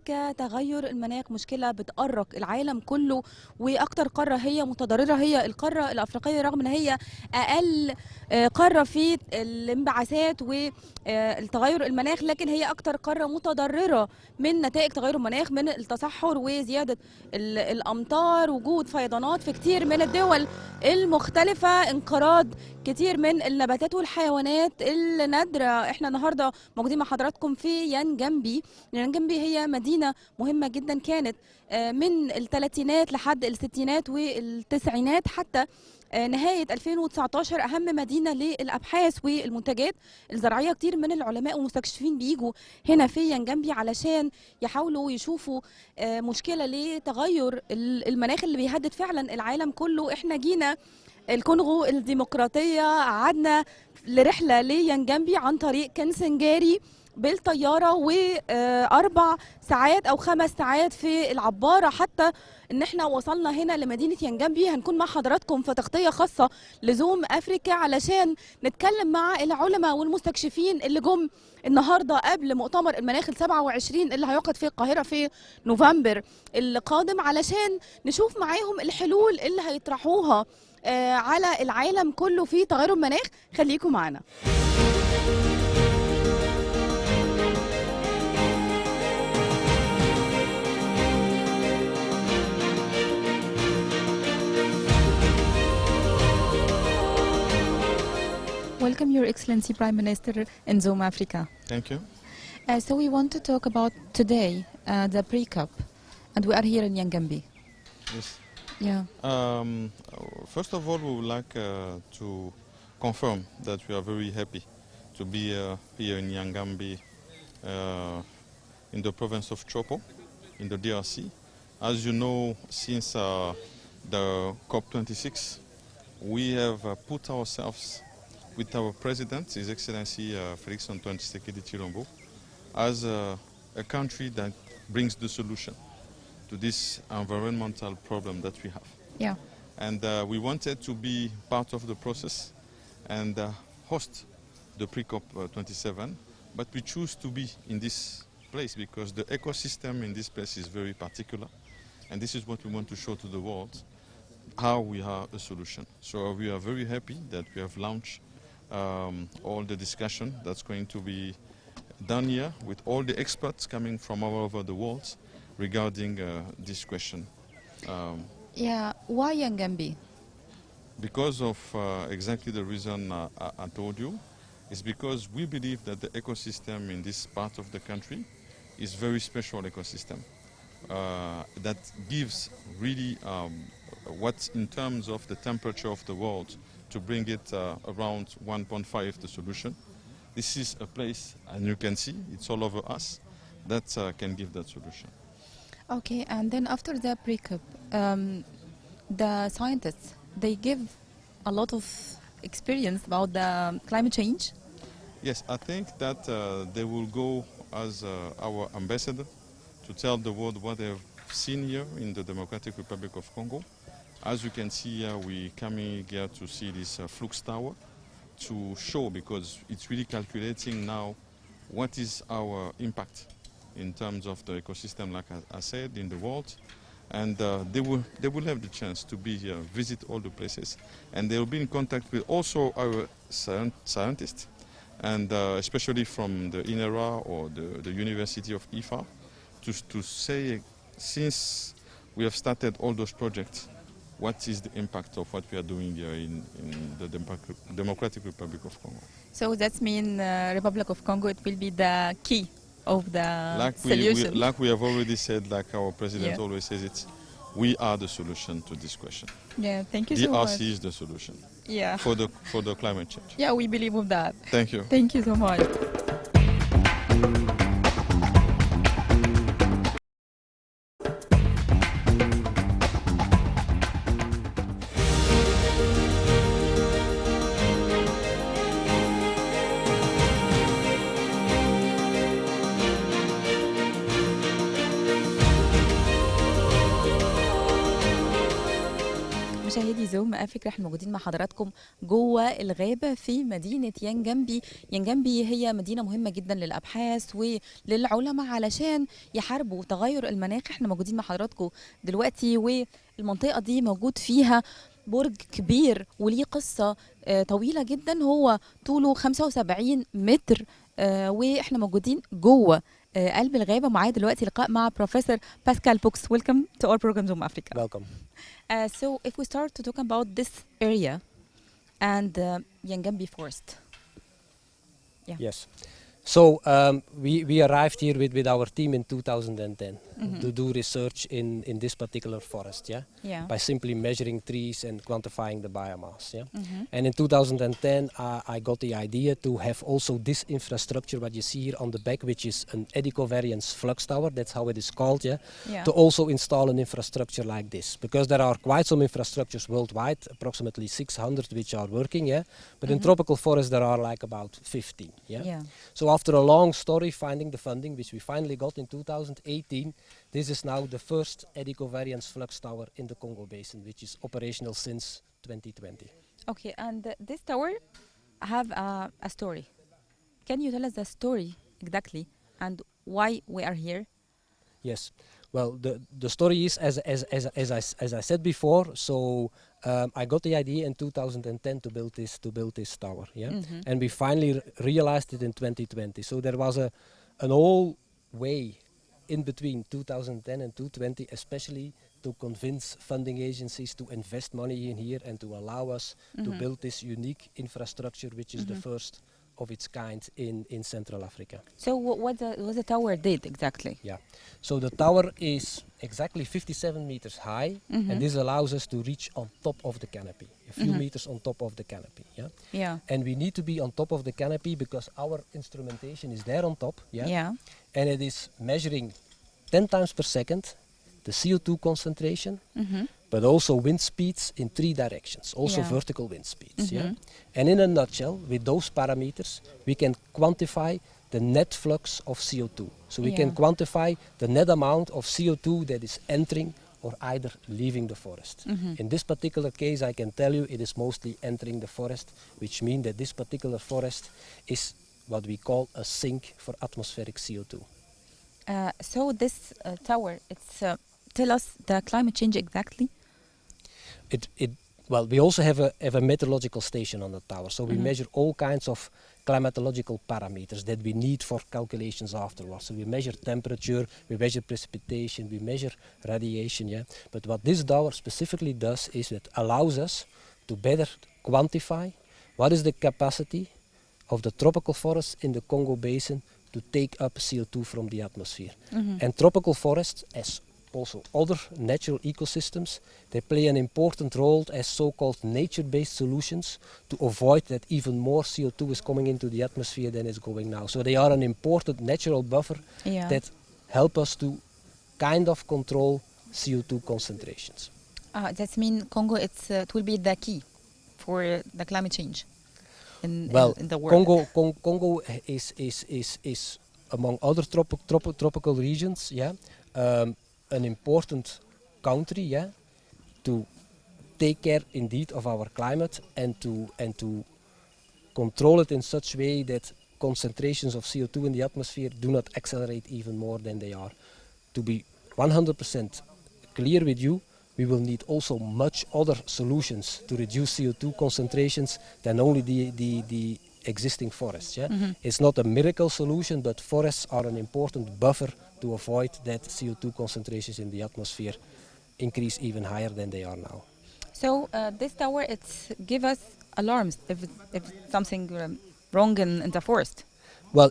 أفريقيا تغير المناخ مشكلة بتأرق العالم كله، وأكتر قارة هي متضررة هي القارة الأفريقية، رغم أن هي أقل قارة في الانبعاثات والتغير المناخ، لكن هي أكتر قارة متضررة من نتائج تغير المناخ، من التصحر وزيادة الأمطار، وجود فيضانات في كتير من الدول المختلفة، انقراض كتير من النباتات والحيوانات النادرة. احنا النهاردة موجودين مع حضراتكم في يانجامبي. يانجامبي هي مدينة مهمة جدا، كانت من الثلاثينات لحد الستينات والتسعينات حتى نهاية 2019 أهم مدينة للأبحاث والمنتجات الزراعية. كتير من العلماء والمستكشفين بيجوا هنا في يانجامبي علشان يحاولوا يشوفوا مشكلة لتغير المناخ اللي بيهدد فعلا العالم كله. احنا جينا الكونغو الديمقراطية، قعدنا لرحلة ليانجامبي عن طريق كنسنجاري بالطيارة، و4 ساعات أو 5 ساعات في العبارة حتى إن احنا وصلنا هنا لمدينة يانجامبي. هنكون مع حضراتكم في تغطية خاصة لزوم أفريكا علشان نتكلم مع العلماء والمستكشفين اللي جم النهاردة قبل مؤتمر المناخ ال27 اللي هيعقد في القاهرة في نوفمبر القادم، علشان نشوف معاهم الحلول اللي هيطرحوها على العالم كله في تغير المناخ. خليكم معنا. Welcome, Your Excellency Prime Minister in Zoom Africa. Thank you. So we want to talk about today the pre-COP, and we are here in Yangambi. Yes. Yeah. First of all, we would like to confirm that we are very happy to be here in Yangambi, in the province of Chopo, in the DRC. As you know, since the COP26, we have put ourselves with our President, His Excellency Félix Antoine Tshisekedi Tshilombo, as a country that brings the solution to this environmental problem that we have. Yeah. And we wanted to be part of the process and host the pre-COP 27, but we choose to be in this place because the ecosystem in this place is very particular, and this is what we want to show to the world, how we are a solution. So we are very happy that we have launched all the discussion that's going to be done here with all the experts coming from all over the world regarding this question. Yeah. Why Yangambi? Because of exactly the reason I told you, is because we believe that the ecosystem in this part of the country is very special ecosystem that gives really what in terms of the temperature of the world to bring it around 1.5 the solution. This is a place, and you can see it's all over us, that can give that solution. Okay, and then after the pre-COP, the scientists, they give a lot of experience about the climate change. Yes, I think that they will go as our ambassador to tell the world what they've seen here in the Democratic Republic of Congo. As you can see here, we're coming here to see this Flux Tower to show, because it's really calculating now what is our impact in terms of the ecosystem, like I said, in the world. And they will have the chance to be here, visit all the places, and they will be in contact with also our scientists, and especially from the INERA or the University of IFA, to say, since we have started all those projects, what is the impact of what we are doing here in the Democratic Republic of Congo. So that means Republic of Congo, it will be the key of the solution. Like we have already said, like our president always says, we are the solution to this question. Yeah, thank you so much. DRC is the solution. Yeah. For the climate change. Yeah, we believe of that. Thank you. Thank you so much. مشاهدي زوم فكرة، احنا موجودين مع حضراتكم جوه الغابة في مدينة ينجنبي. ينجنبي هي مدينة مهمة جدا للأبحاث وللعلماء علشان يحاربوا تغير المناخ. احنا موجودين مع حضراتكم دلوقتي، والمنطقة دي موجود فيها برج كبير وليه قصة طويلة جدا، هو طوله 75 متر. واحنا موجودين جوه قلب الغابة. معايا دلوقتي لقاء مع بروفيسور باسكال بوكس. Welcome to our program Zoom Africa. Welcome. So if we start to talk about this area and Yangambi Forest. Yeah. Yes. So we arrived here with our team in 2010 to do research in this particular forest, Yeah. by simply measuring trees and quantifying the biomass, And in 2010 I got the idea to have also this infrastructure, what you see here on the back, which is an eddy-covariance flux tower, that's how it is called, Yeah. to also install an infrastructure like this, because there are quite some infrastructures worldwide, approximately 600 which are working, but in tropical forests there are like about 15, Yeah. So after a long story, finding the funding, which we finally got in 2018, this is now the first eddy-covariance flux tower in the Congo Basin, which is operational since 2020. Okay, and this tower have a story. Can you tell us the story exactly and why we are here? Yes, well, the story is as I said before. So I got the idea in 2010 to build this tower, and we finally realized it in 2020. So there was an whole way in between 2010 and 2020, especially to convince funding agencies to invest money in here and to allow us to build this unique infrastructure, which is the first of its kind in Central Africa. So what the tower did exactly? Yeah, so the tower is exactly 57 meters high, and this allows us to reach on top of the canopy, a few meters on top of the canopy. Yeah. And we need to be on top of the canopy because our instrumentation is there on top. Yeah. And it is measuring 10 times per second the CO2 concentration, but also wind speeds in 3 directions, also vertical wind speeds. And in a nutshell, with those parameters, we can quantify the net flux of CO2. So we can quantify the net amount of CO2 that is entering or either leaving the forest. In this particular case, I can tell you it is mostly entering the forest, which means that this particular forest is what we call a sink for atmospheric CO2. So this tower, it's tell us the climate change exactly. Well, we also have a meteorological station on the tower, so we measure all kinds of climatological parameters that we need for calculations afterwards. So we measure temperature, we measure precipitation, we measure radiation. But what this tower specifically does is it allows us to better quantify what is the capacity of the tropical forests in the Congo Basin to take up CO2 from the atmosphere. And tropical forests, as also other natural ecosystems, they play an important role as so-called nature-based solutions to avoid that even more CO2 is coming into the atmosphere than is going now. So they are an important natural buffer that help us to kind of control CO2 concentrations. That means Congo, it will be the key for the climate change in the world. Congo is among other tropical regions, an important country, to take care indeed of our climate and to control it in such way that concentrations of CO2 in the atmosphere do not accelerate even more than they are. To be 100% clear with you, we will need also much other solutions to reduce CO2 concentrations than only the existing forests. It's not a miracle solution, but forests are an important buffer to avoid that CO2 concentrations in the atmosphere increase even higher than they are now. So this tower, give us alarms if something wrong in the forest. Well,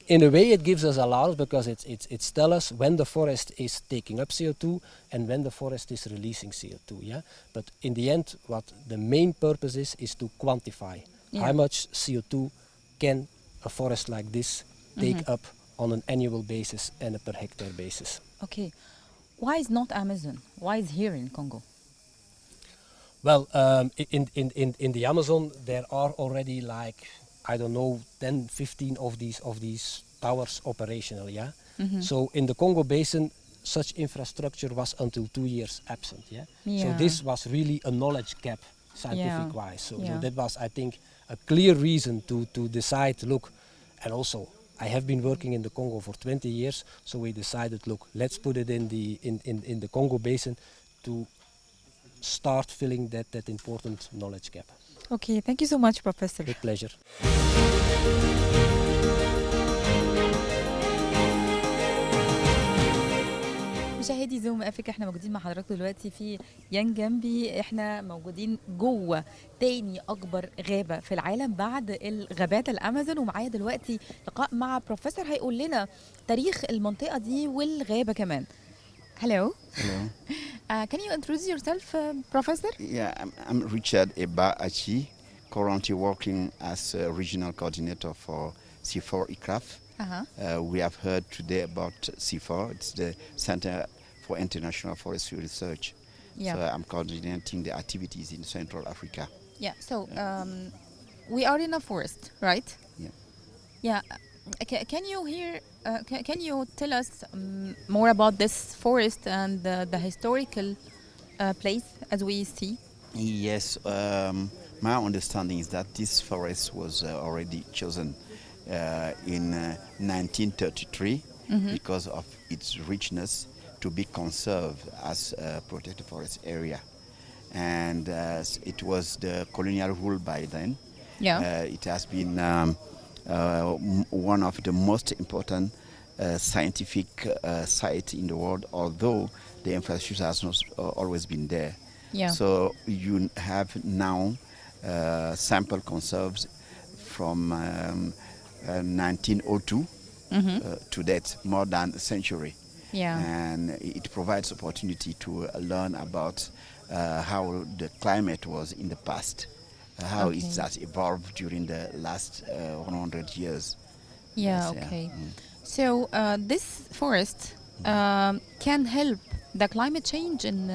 in a way it gives us alarms because it's tell us when the forest is taking up CO2 and when the forest is releasing CO2. But in the end, what the main purpose is to quantify how much CO2 can a forest like this take up on an annual basis and a per hectare basis. Okay, why is not Amazon? Why is here in Congo? Well, in the Amazon there are already like, I don't know, 10, 15 of these towers operational. So in the Congo Basin, such infrastructure was until 2 years absent. So Yeah. this was really a knowledge gap, scientific wise. So Yeah. that was, I think, a clear reason to decide, look, and also I have been working in the Congo for 20 years, so we decided, look, let's put it in the Congo basin to start filling that important knowledge gap. Okay, thank you so much, Professor. With pleasure. مشاهدي زوم افريكا، احنا موجودين مع حضراتكم دلوقتي في يانجامبي. احنا موجودين جوه تاني اكبر غابه في العالم بعد الغابات الامازون، ومعايا دلوقتي لقاء مع بروفيسور هيقول لنا تاريخ المنطقه دي والغابه كمان. Hello. Hello. Can you introduce yourself, Professor? Yeah, I'm Richard Eba-Achi, currently working as a regional coordinator for C4 ICRAF. We have heard today about C4. It's the Center for International Forestry Research. Yeah. So I'm coordinating the activities in Central Africa. Yeah. So we are in a forest, right? Yeah. Yeah. Can you hear? Can you tell us more about this forest and the historical place as we see? Yes, my understanding is that this forest was already chosen in 1933 because of its richness to be conserved as a protected forest area. And it was the colonial rule by then. Yeah. It has been one of the most important scientific sites in the world, although the infrastructure has not always been there. Yeah. So you have now sample conserves from 1902 to date, more than a century. Yeah. And it provides opportunity to learn about how the climate was in the past, how Okay. it has evolved during the last 100 years. Yeah. Yes, Okay. Mm. So this forest can help the climate change in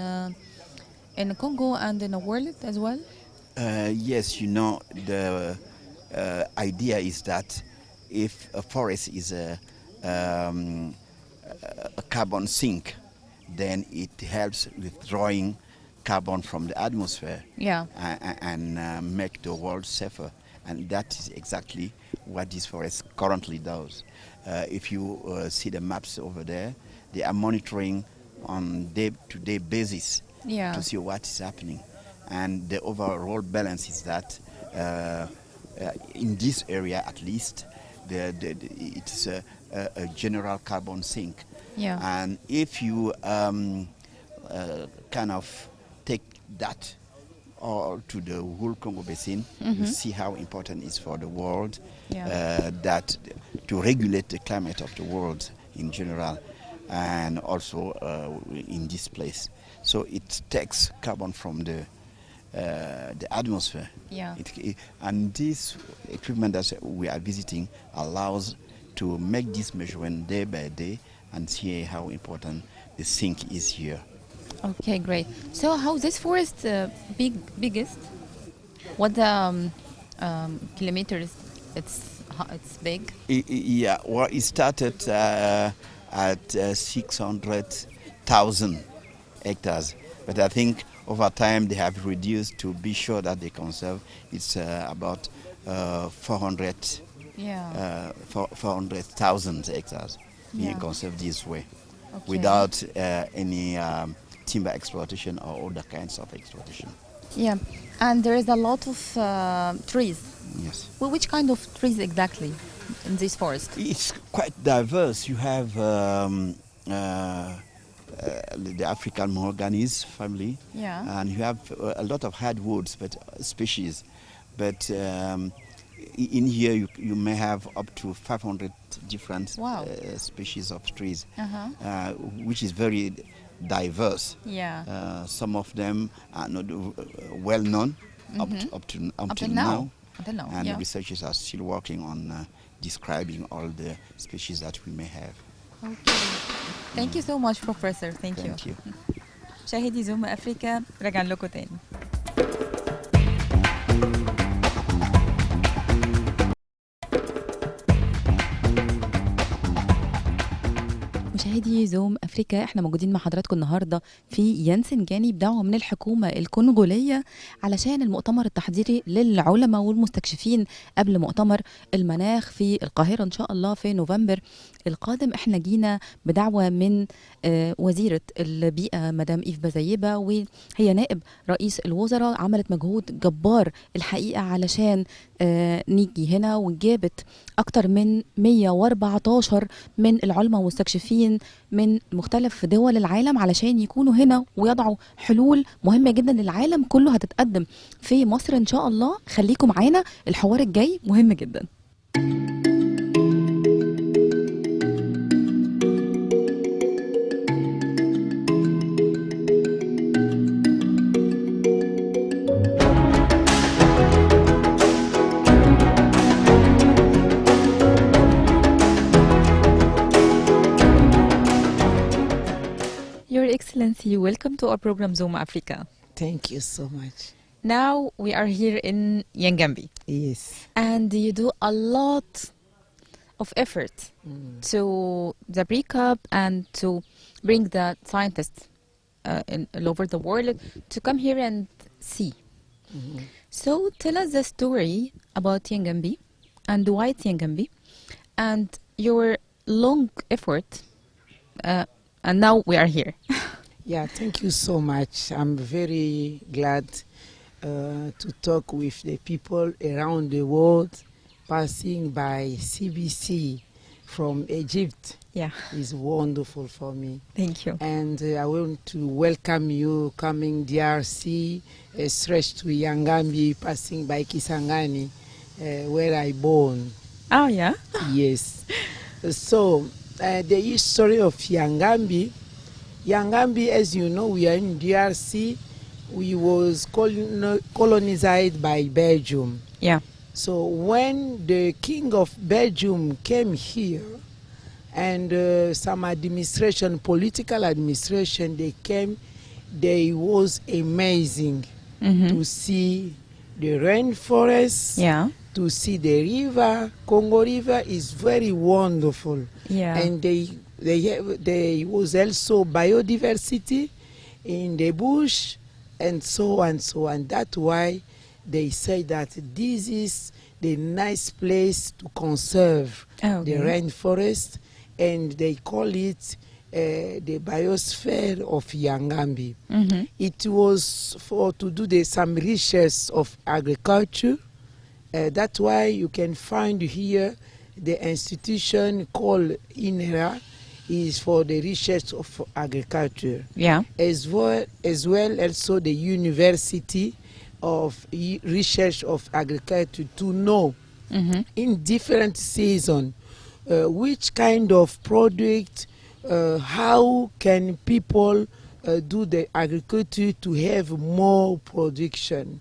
Congo and in the world as well. Yes, you know, the idea is that if a forest is a carbon sink, then it helps withdrawing carbon from the atmosphere. Yeah. And make the world safer. And that is exactly what this forest currently does. If you see the maps over there, they are monitoring on day-to-day basis Yeah. to see what is happening. And the overall balance is that in this area at least, it is a general carbon sink. Yeah. And if you kind of take that all to the whole Congo basin, you see how important it is for the world that to regulate the climate of the world in general, and also in this place. So it takes carbon from the atmosphere. Yeah. And this equipment that we are visiting allows to make this measurement day by day and see how important the sink is here. Okay, great. So how this forest biggest? What kilometers it's big? Yeah, well, it started at 600,000 hectares, but I think over time they have reduced to be sure that they conserve. It's about 400,000 hectares being conserved this way, without any timber exploitation or other kinds of exploitation. Yeah, and there is a lot of trees. Yes. Well, which kind of trees exactly in this forest? It's quite diverse. You have the African mahogany's family, and you have a lot of hardwoods, but species. But in here you may have up to 500 different species of trees, which is very diverse. Yeah. Some of them are not well known up to now. And the researchers are still working on describing all the species that we may have. Okay. Thank you so much, Professor. Thank you. مشاهدي زوم افريكا، رجع لكم تاني. مشاهدي زوم أفريقيا. احنا موجودين مع حضراتكم النهاردة في ينسنجاني بدعوة من الحكومة الكونغولية علشان المؤتمر التحضيري للعلماء والمستكشفين قبل مؤتمر المناخ في القاهرة إن شاء الله في نوفمبر القادم. احنا جينا بدعوة من وزيرة البيئة مدام إيف بزيبة، وهي نائب رئيس الوزراء. عملت مجهود جبار الحقيقة علشان نيجي هنا، وجابت أكتر من 114 من العلماء والمستكشفين من مختلف دول العالم علشان يكونوا هنا ويضعوا حلول مهمة جدا للعالم كله هتتقدم في مصر إن شاء الله. خليكم معانا، الحوار الجاي مهم جدا. Your Excellency, welcome to our program Zoom Africa. Thank you so much. Now we are here in Yangambi. Yes. And you do a lot of effort to the breakup and to bring the scientists all over the world to come here and see. So tell us the story about Yangambi and why it's Yangambi and your long effort. And now we are here. Yeah, thank you so much. I'm very glad to talk with the people around the world, passing by CBC from Egypt. Yeah. Is wonderful for me. Thank you. And I want to welcome you coming DRC, straight to Yangambi, passing by Kisangani, where I born. Oh, yeah? Yes. So, the history of Yangambi. Yangambi, as you know, we are in DRC. We was colonized by Belgium. Yeah. So when the king of Belgium came here, and some administration, political administration, they came, they was amazing to see the rainforest, to see the river. Congo River is very wonderful. Yeah. And there was also biodiversity in the bush and so on. That's why they say that this is the nice place to conserve the rainforest, and they call it the Biosphere of Yangambi. It was for to do some research of agriculture. That's why you can find here the institution called INERA is for the research of agriculture. Yeah. As well also the University of Research of Agriculture to know in different seasons which kind of product, how can people do the agriculture to have more production,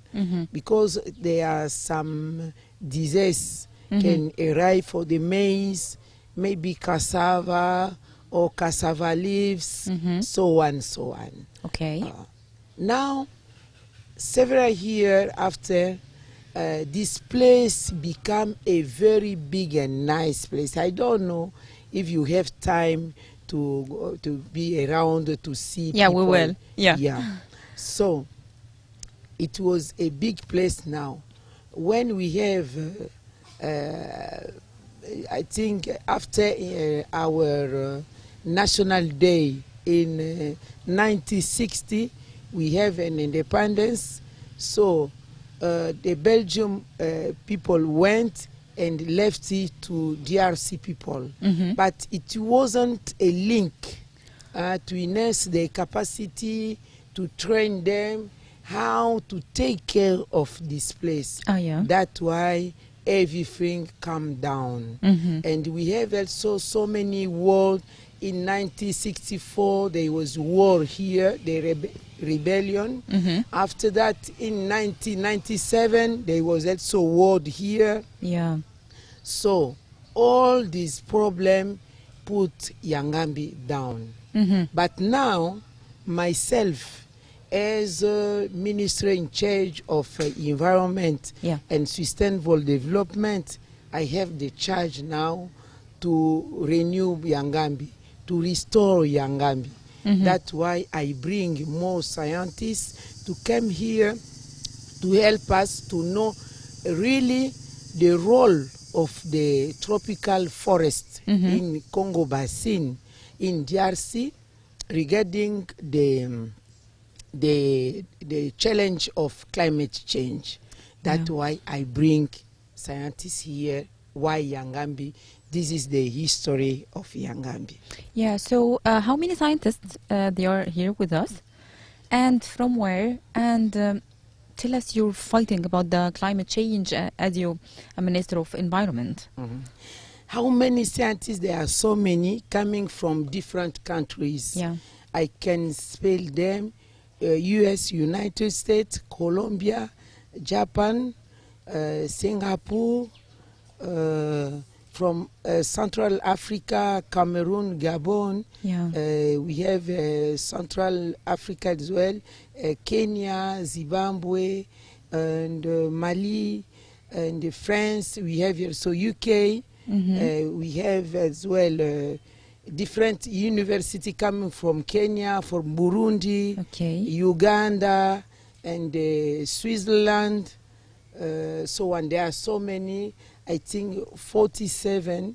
because there are some disease can arrive for the maize, maybe cassava or cassava leaves, so on. Okay. Now, several years after, this place become a very big and nice place. I don't know if you have time to be around to see Yeah, people. we will. Yeah. So, it was a big place now. When we have, I think after our National Day in 1960, we have an independence. So the Belgium people went and left it to DRC people. But it wasn't a link to enhance their capacity, to train them how to take care of this place. Oh, yeah. That's why everything come down. And we have also so many wars. In 1964, there was war here, the rebellion. After that, in 1997, there was also war here. Yeah. So all these problems put Yangambi down. But now, myself, as Minister in charge of environment and sustainable development, I have the charge now to renew Yangambi, to restore Yangambi. That's why I bring more scientists to come here to help us to know really the role of the tropical forest in Congo Basin, in DRC, regarding the challenge of climate change. That's why I bring scientists here. Why Yangambi? This is the history of Yangambi. Yeah, so how many scientists they are here with us? And from where? And tell us you're fighting about the climate change as you a Minister of Environment. How many scientists? There are so many coming from different countries. Yeah. I can spell them. US, United States, Colombia, Japan, Singapore, from Central Africa, Cameroon, Gabon. Yeah. We have Central Africa as well, Kenya, Zimbabwe, and Mali, and France. We have also UK. We have as well different university coming from Kenya, from Burundi, Uganda, and Switzerland. So on, there are so many. I think 46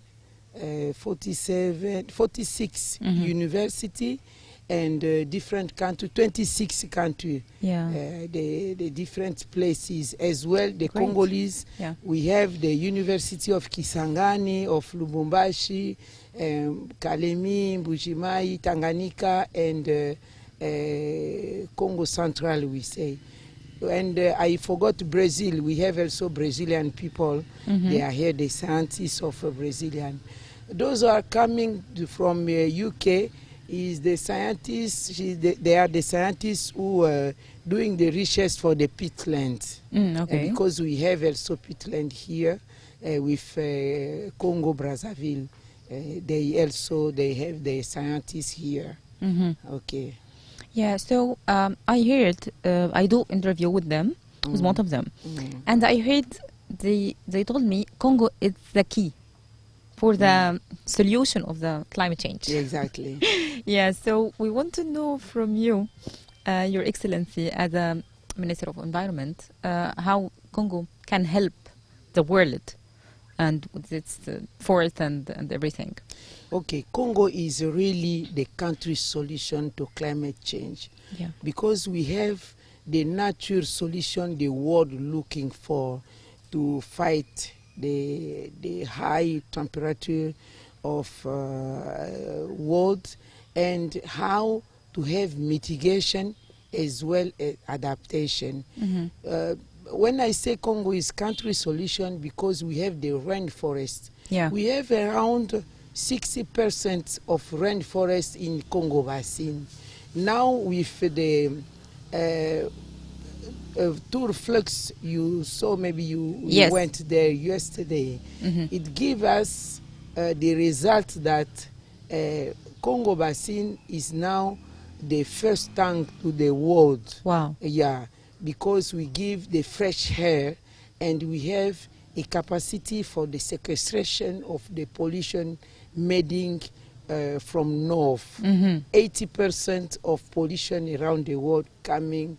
university and different country, 26 country. Yeah. The different places as well. The Great. Congolese. Yeah. We have the University of Kisangani, of Lubumbashi, Kalemi, Mbujimai, Tanganyika, and Congo Central, we say. And I forgot Brazil. We have also Brazilian people. They are here, the scientists of Brazilian. Those who are coming from UK is the scientists. They are the scientists who are doing the research for the peatland. Because we have also peatland here with Congo Brazzaville. They have the scientists here. Okay. Yeah, so I heard, I do interview with them, with most of them, and I heard they told me Congo is the key for the solution of the climate change. Exactly. Yeah, so we want to know from you, Your Excellency, as a Minister of Environment, how Congo can help the world and with its forest and everything. Okay, Congo is really the country's solution to climate change. Yeah. Because we have the natural solution the world looking for to fight the high temperature of world, and how to have mitigation as well as adaptation. When I say Congo is country solution, because we have the rainforest. Yeah. We have around 60% of rainforest in Congo Basin. Now with the tour flux, you saw, maybe you went there yesterday, it gives us the result that Congo Basin is now the first tank to the world. Wow. Yeah, because we give the fresh air and we have a capacity for the sequestration of the pollution emitting from north. 80% of pollution around the world coming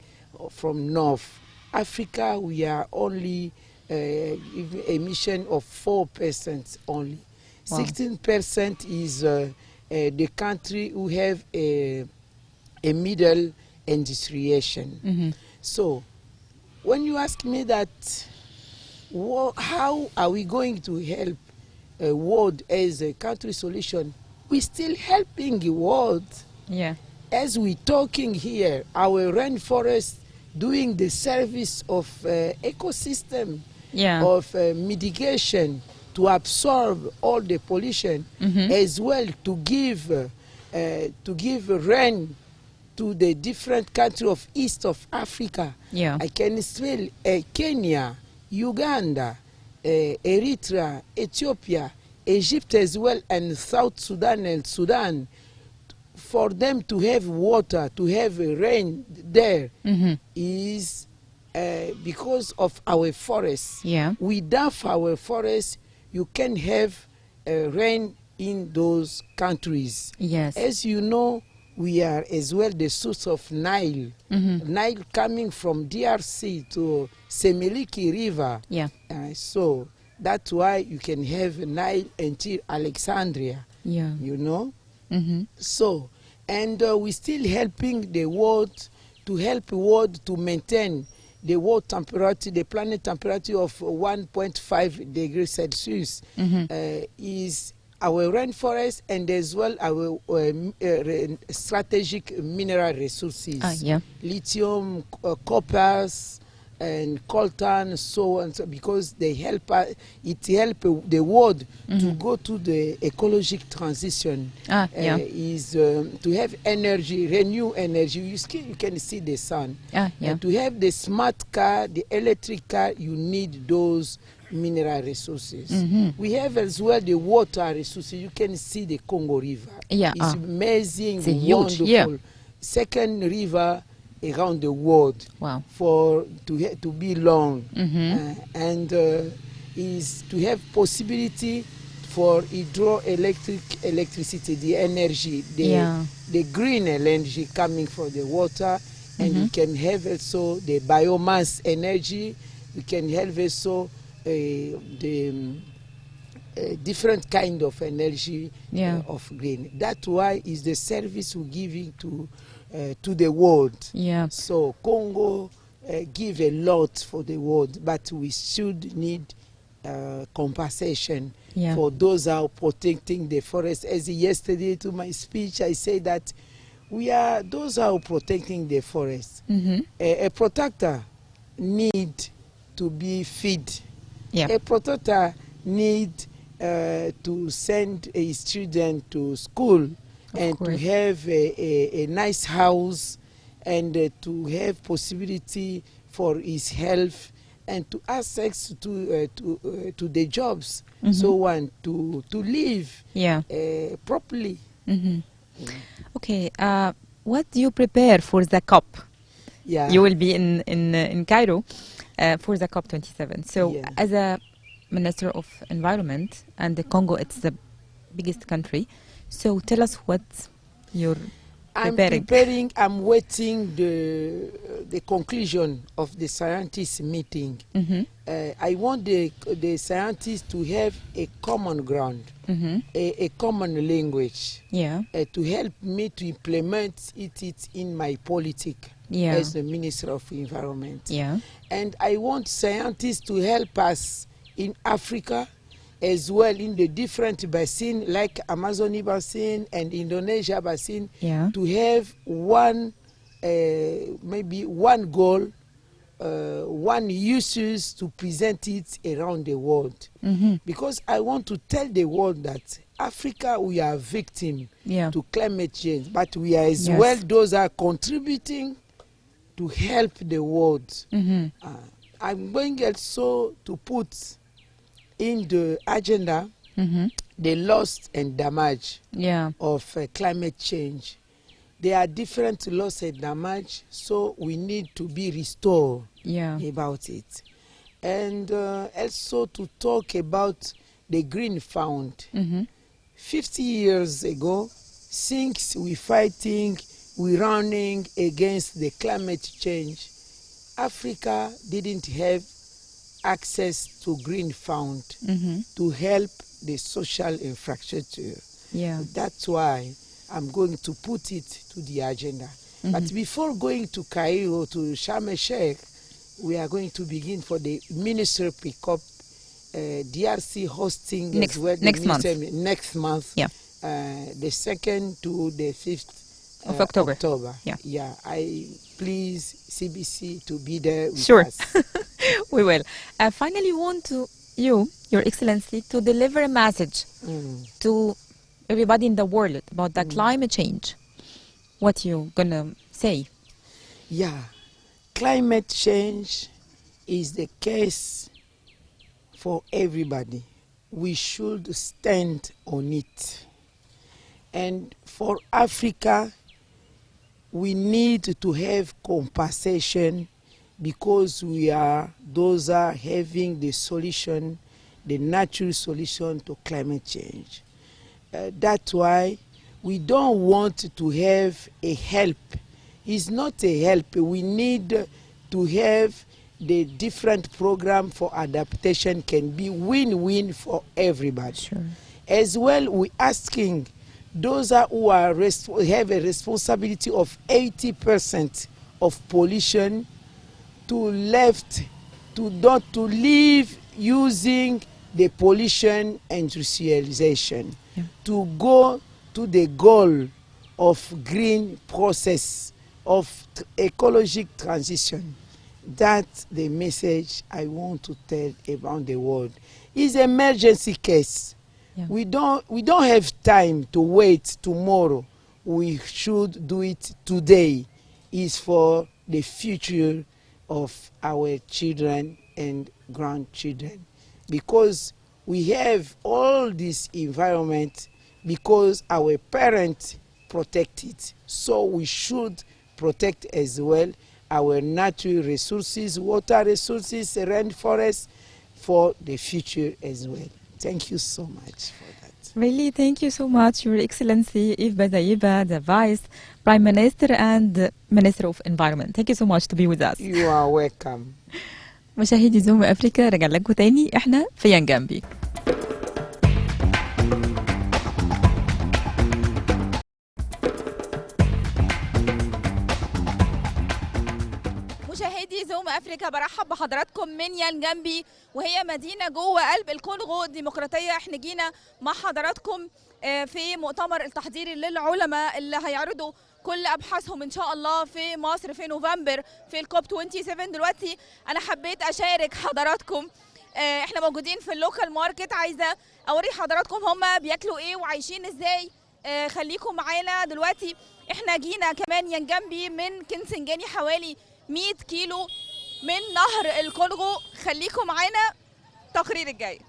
from north. Africa, we are only emission of 4% only. Wow. 16% is the country who have a middle industrialization. So when you ask me that, how are we going to help a world as a country solution? We're still helping the world. Yeah. As we talking here, our rainforest doing the service of ecosystem, of mitigation to absorb all the pollution, as well to give rain to the different countries of East of Africa. Yeah. I can spell Kenya, Uganda, Eritrea, Ethiopia, Egypt as well, and South Sudan and Sudan, for them to have water, to have rain there, is because of our forests. Yeah. Without our forests, you can have rain in those countries. Yes. As you know, we are as well the source of Nile. Nile coming from DRC to Semiliki River. Yeah. So that's why you can have Nile until Alexandria, Yeah. you know. Mm-hmm. So, and we're still helping the world to maintain the world temperature, the planet temperature of 1.5 degrees Celsius is our rainforest and as well our strategic mineral resources, Yeah. lithium, coppers, and coltan, so on, so because they help it help the world to go to the ecological transition. Yeah. Is to have energy, renew energy. You can see the sun. Yeah. And to have the smart car, the electric car, you need those mineral resources. We have as well the water resources. You can see the Congo River. Yeah. It's amazing, It's huge, wonderful. yeah. Second river around the world. Wow. For to be long, and is to have possibility for hydroelectric electricity, the energy, the green energy coming from the water, and you can have also the biomass energy. You can have also the different kind of energy of green. That's why is the service we're giving to the world. Yeah. So Congo give a lot for the world, but we should need compensation for those who are protecting the forest. As yesterday to my speech, I say that we are those who are protecting the forest. A protector need to be fed. Yeah. A protector need to send a student to school and to have a nice house and to have possibility for his health and to access to the jobs, so on, to live properly. Okay, what do you prepare for the COP? Yeah. You will be in Cairo for the COP 27. So as a Minister of Environment, and the Congo, it's the biggest country. So tell us what you're preparing. I'm waiting the conclusion of the scientists meeting. I want the scientists to have a common ground, a common language, to help me to implement it in my politics as the Minister of Environment. And I want scientists to help us in Africa, as well in the different basin like Amazon basin and Indonesia basin, to have one maybe one goal, one uses to present it around the world. Because I want to tell the world that Africa, we are victim to climate change, but we are as well those are contributing to help the world. I'm going also to put in the agenda the loss and damage of climate change. There are different loss and damage, so we need to be restored about it. And also to talk about the green fund. 50 years ago, since we fighting, we running against the climate change, Africa didn't have access to green fund to help the social infrastructure. That's why I'm going to put it to the agenda. But before going to Cairo, to Sharm el-Sheikh, we are going to begin for the Minister Pickup, DRC hosting next month. Next month, the 2nd to the 5th of October. I please CBC to be there with us. We will. Finally, want Your Excellency, to deliver a message to everybody in the world about the climate change. What you gonna say? Climate change is the case for everybody. We should stand on it. And for Africa, we need to have compensation because we are those are having the solution, the natural solution to climate change. That's why we don't want to have a help. It's not a help. We need to have the different program for adaptation can be win-win for everybody. Sure. As well, we're asking those who are have a responsibility of 80% of pollution to not to leave using the pollution industrialization, to go to the goal of green process of ecological transition. That's the message I want to tell around the world. It's an emergency case. Yeah. We don't have time to wait tomorrow. We should do it today. It's for the future of our children and grandchildren. Because we have all this environment because our parents protect it. So we should protect as well our natural resources, water resources, rainforests for the future as well. Thank you so much for that. Really, thank you so much, Your Excellency Yves Bazayiba, the Vice Prime Minister and Minister of Environment. Thank you so much to be with us. You are welcome. مشاهدي زوم أفريقيا، رجع لكم تاني، احنا في يانجامبي. مشاهدي زوم افريكا، برحب بحضراتكم من يانجامبي، وهي مدينه جوه قلب الكونغو الديمقراطيه. احنا جينا مع حضراتكم في مؤتمر التحضيري للعلماء اللي هيعرضوا كل ابحاثهم ان شاء الله في مصر في نوفمبر في الكوب 27. دلوقتي انا حبيت اشارك حضراتكم، احنا موجودين في اللوكال ماركت، عايزه اوري حضراتكم هم بياكلوا ايه وعايشين ازاي. خليكم معانا. دلوقتي احنا جينا كمان يانجامبي من كنسنجاني حوالي 100 كيلو من نهر الكونغو. خليكم معانا، تقرير الجاي.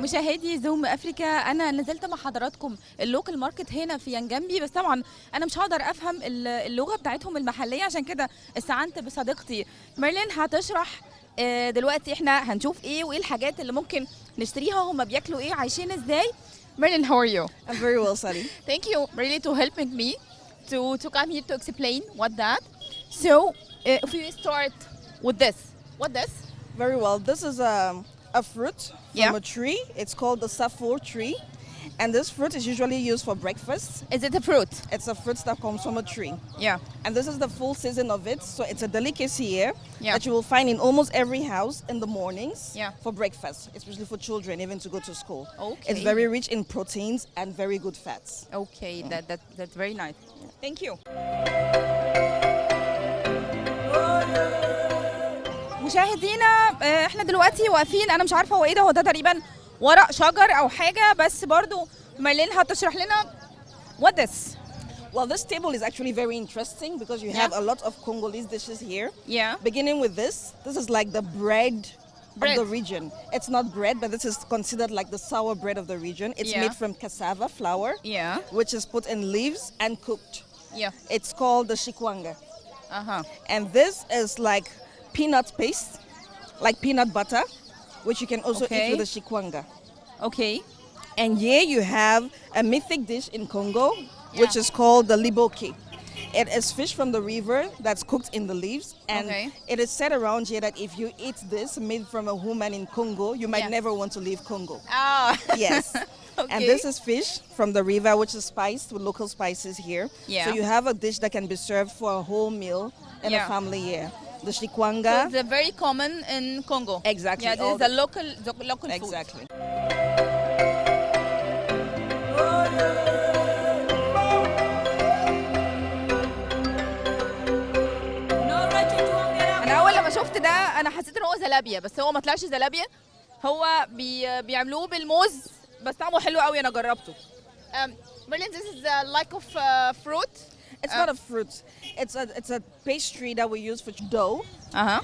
مشاهدي زوم افريكا، انا نزلت مع حضراتكم اللوكال ماركت هنا في يانجامبي، بس طبعا انا مش هقدر افهم اللغه بتاعتهم المحليه، عشان كده استعنت بصديقتي ميرلين هتشرح دلوقتي احنا هنشوف ايه وايه الحاجات اللي ممكن نشتريها، هم بياكلوا ايه عايشين ازاي. Merlin, how are you? I'm very well, Sally. Thank you really to helping me to come here to explain what that. So if we start with this, what this? Very well. This is a fruit from a tree. It's called the Safford Tree. And this fruit is usually used for breakfast. Is it a fruit? It's a fruit that comes from a tree. Yeah. And this is the full season of it. So it's a delicacy here that you will find in almost every house in the mornings for breakfast, especially for children, even to go to school. Okay. It's very rich in proteins and very good fats. Okay, that's very nice. Thank you. مشاهدينا، احنا دلوقتي واقفين، انا مش عارفه هو ايه ده، هو ده تقريبا ورق شجر او حاجه، بس برضو ميرلين هتشرح لنا what this. Well, this table is actually very interesting because you have a lot of Congolese dishes here. Yeah. Beginning with this is like the bread of the region. It's not bread, but this is considered like the sour bread of the region. It's made from cassava flour, which is put in leaves and cooked. Yeah. It's called the shikwanga. And this is like peanut paste, like peanut butter, which you can also eat with the shikwanga. Okay. And here you have a mythic dish in Congo, which is called the liboke. It is fish from the river that's cooked in the leaves, and it is said around here that if you eat this made from a woman in Congo, you might never want to leave Congo. Ah. Yes. And this is fish from the river, which is spiced with local spices here. Yeah. So you have a dish that can be served for a whole meal in a family here. The shikwanga. So it's very common in Congo. Exactly. Yeah, this is a local food. Exactly. انا اول لما شفت ده انا حسيت ان هو زلابيا، بس هو ما طلعش زلابيا، هو بيعملوه بالموز، بس طعمه حلو قوي، انا جربته. Merlin, this is like of fruit. It's not a fruit. It's a pastry that we use for dough,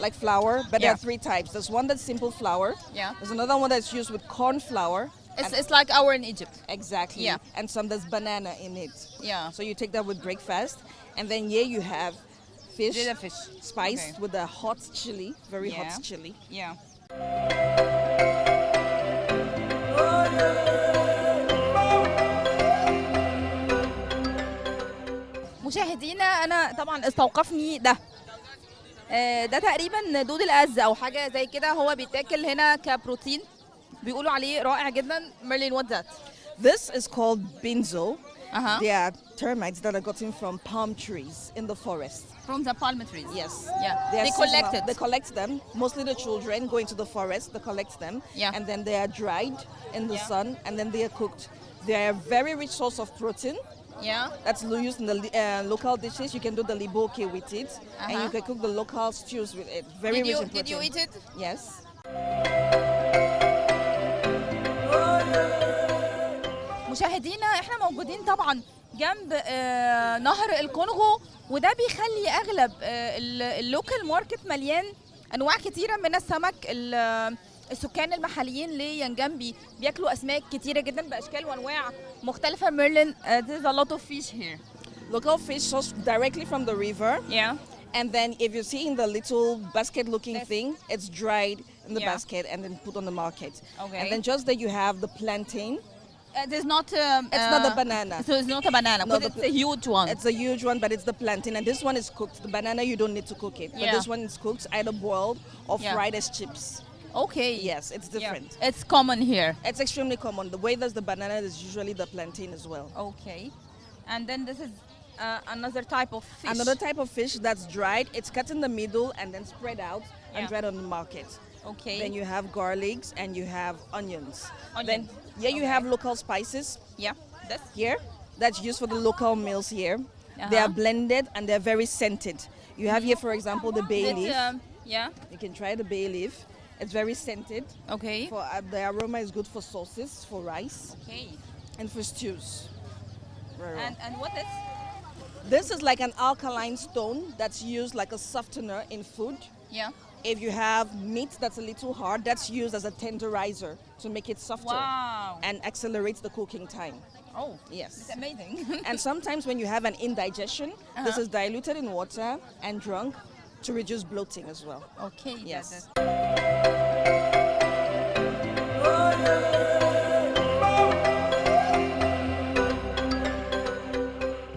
like flour. But there are three types. There's one that's simple flour. Yeah. There's another one that's used with corn flour. It's like our in Egypt. Exactly. Yeah. And some there's banana in it. Yeah. So you take that with breakfast, and then here you have fish, Jada fish. spiced Okay. with a hot chili, very Yeah. hot chili. Yeah. مشاهدينا انا طبعا استوقفني ده ده تقريبا دود الأز او حاجه زي كده، هو بيتاكل هنا كبروتين، بيقولوا عليه رائع جدا. ميرلين what that? This is called binzo. Uh-huh. They are termites that are gotten from palm trees in the forest. From the palm trees. Yes. Yeah. Are They collect seasonal. it. They collect them. Mostly the children go into the forest. They collect them. Yeah. And then they are dried in the Yeah. sun, and then they are cooked. They are a very rich source of protein. Yeah. That's used in the local dishes. You can do the liboke with it, and you can cook the local stews with it. Very rich in protein. Did you eat it? Yes. مشاهدينا احنا موجودين طبعا جنب نهر الكونغو، وده بيخلي اغلب اللوكال ماركت مليان انواع كتيره من السمك. السكان المحليين ليانجامبي بياكلوا اسماك كتيره جدا باشكال وانواع مختلفه. ميرلين there's a lot of fish here. Local fish sourced directly from the river. Yeah. And then if you see in the little basket-looking thing, it's dried in the Yeah. basket and then put on the market. Okay. And then just there you have the plantain. There's not. It's not the banana. So it's not a banana, No, because the it's a huge one. It's a huge one, but it's the plantain. And this one is cooked. The banana, you don't need to cook it. But Yeah. this one is cooked, either boiled or Yeah. fried as chips. Okay. Yes, it's different. Yeah. It's common here. It's extremely common. The way there's the banana is usually the plantain as well. Okay. And then this is another type of fish. Another type of fish that's dried. It's cut in the middle and then spread out and Yeah. dried on the market. Okay. Then you have garlics and you have onions. Onion. Then you Okay. have local spices Yeah. This. here that's used for the local meals here. They are blended and they're very scented. You have here, for example, the bay leaf. Yeah. You can try the bay leaf. It's very scented. Okay. For the aroma is good for sauces, for rice, Okay. and for stews. Very well. And what is? This is like an alkaline stone that's used like a softener in food. Yeah. If you have meat that's a little hard, that's used as a tenderizer to make it softer Wow. and accelerates the cooking time. Oh. Yes. It's amazing. And sometimes when you have an indigestion, this is diluted in water and drunk to reduce bloating as well. Okay. Yes.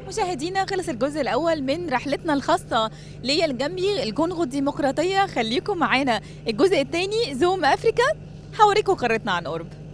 مشاهدينا خلص الجزء الأول من رحلتنا الخاصة ليانجامبي الكونغو الديمقراطية. خليكم معانا الجزء الثاني زوم أفريكا، هوريكم قارتنا عن قرب.